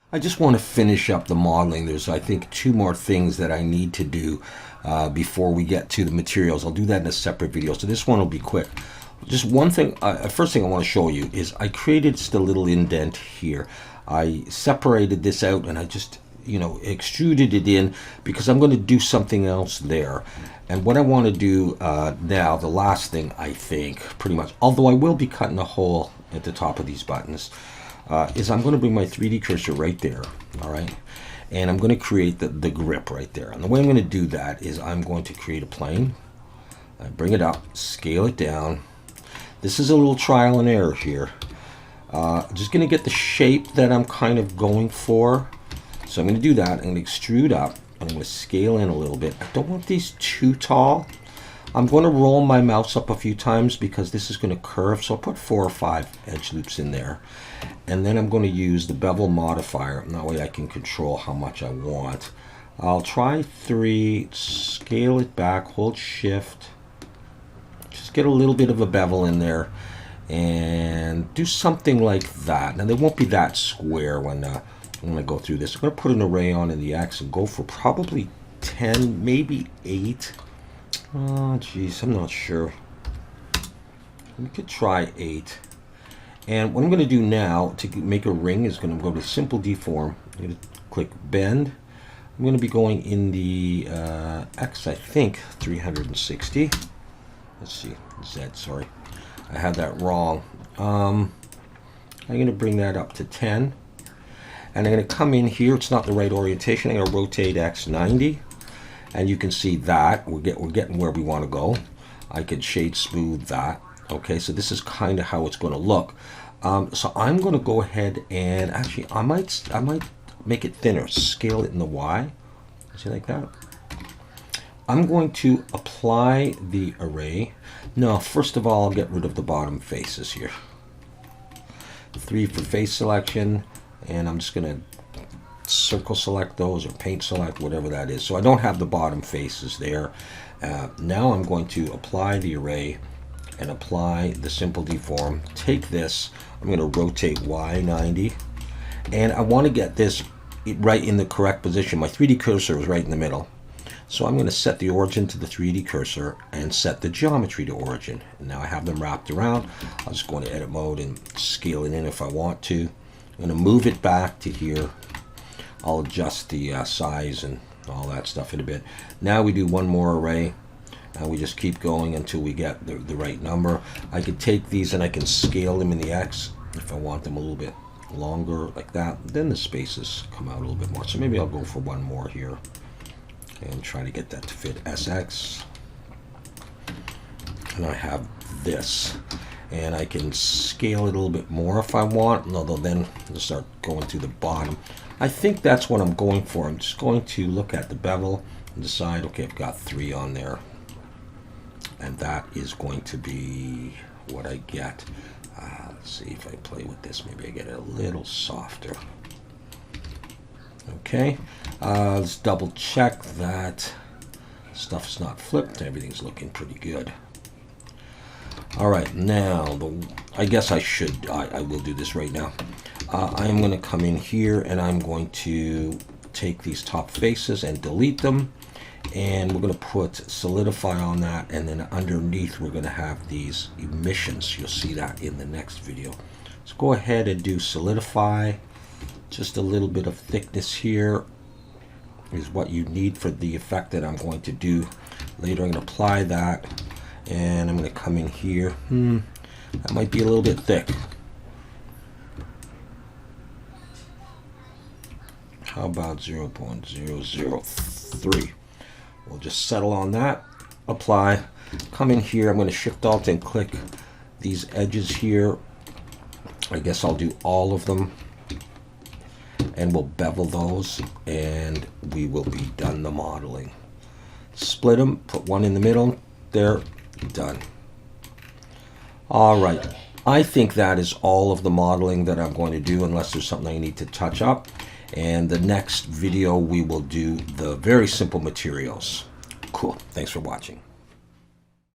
I just want to finish up the modeling. There's, I think, two more things that I need to do before we get to the materials. I'll do that in a separate video, so this one will be quick. Just one thing, first thing I want to show you is I created just a little indent here. I separated this out and I just, extruded it in because I'm going to do something else there. And what I want to do now, the last thing I think, pretty much, although I will be cutting a hole at the top of these buttons, is I'm going to bring my 3D cursor right there, all right? And I'm going to create the grip right there. And the way I'm going to do that is I'm going to create a plane. I bring it up, scale it down. This is a little trial and error here. Just going to get the shape that I'm kind of going for. So I'm going to do that. I'm going to extrude up, and I'm going to scale in a little bit. I don't want these too tall. I'm going to roll my mouse up a few times because this is going to curve. So I'll put 4 or 5 edge loops in there. And then I'm going to use the bevel modifier. And that way I can control how much I want. I'll try 3, scale it back, hold shift. Just get a little bit of a bevel in there. And do something like that. Now they won't be that square when I go through this. I'm going to put an array on in the X and go for probably 10, maybe 8. Oh, geez, I'm not sure. We could try 8. And what I'm going to do now to make a ring is going to go to simple deform. I'm going to click bend. I'm going to be going in the X, I think, 360. Let's see, Z, sorry. I had that wrong. I'm going to bring that up to 10. And I'm going to come in here. It's not the right orientation. I'm going to rotate X 90. And you can see that we're getting where we want to go. I could shade smooth that. Okay, so this is kind of how it's going to look. So I'm going to go ahead and actually I might make it thinner. Scale it in the Y. See, like that. I'm going to apply the array. No, first of all, I'll get rid of the bottom faces here. 3 for face selection. And I'm just going to circle select those or paint select, whatever that is. So I don't have the bottom faces there. Now I'm going to apply the array and apply the simple deform. Take this, I'm going to rotate Y 90. And I want to get this right in the correct position. My 3D cursor is right in the middle. So I'm going to set the origin to the 3D cursor and set the geometry to origin. And now I have them wrapped around. I'll just go into edit mode and scale it in if I want to. I'm going to move it back to here. I'll adjust the size and all that stuff in a bit. Now we do one more array. And we just keep going until we get the right number. I could take these and I can scale them in the X if I want them a little bit longer like that. Then the spaces come out a little bit more. So maybe I'll go for one more here and try to get that to fit SX. And I have this. And I can scale it a little bit more if I want, although then I'll start going to the bottom. I think that's what I'm going for. I'm just going to look at the bevel and decide, okay, I've got 3 on there. And that is going to be what I get. Let's see if I play with this. Maybe I get it a little softer. Okay, let's double check that stuff's not flipped. Everything's looking pretty good. All right, now I guess I will do this right now. I am going to come in here and I'm going to take these top faces and delete them. And we're going to put solidify on that, and then underneath we're going to have these emissions. You'll see that in the next video. Let's go ahead and do solidify. Just a little bit of thickness here is what you need for the effect that I'm going to do later. I'm going to apply that, and I'm going to come in here. That might be a little bit thick. How about 0.003? We'll just settle on that, apply, come in here. I'm going to shift alt and click these edges here. I guess I'll do all of them, and we'll bevel those, and we will be done the modeling. Split them, put one in the middle, there, done. All right, I think that is all of the modeling that I'm going to do, unless there's something I need to touch up. And the next video we will do the very simple materials. Cool. Thanks for watching.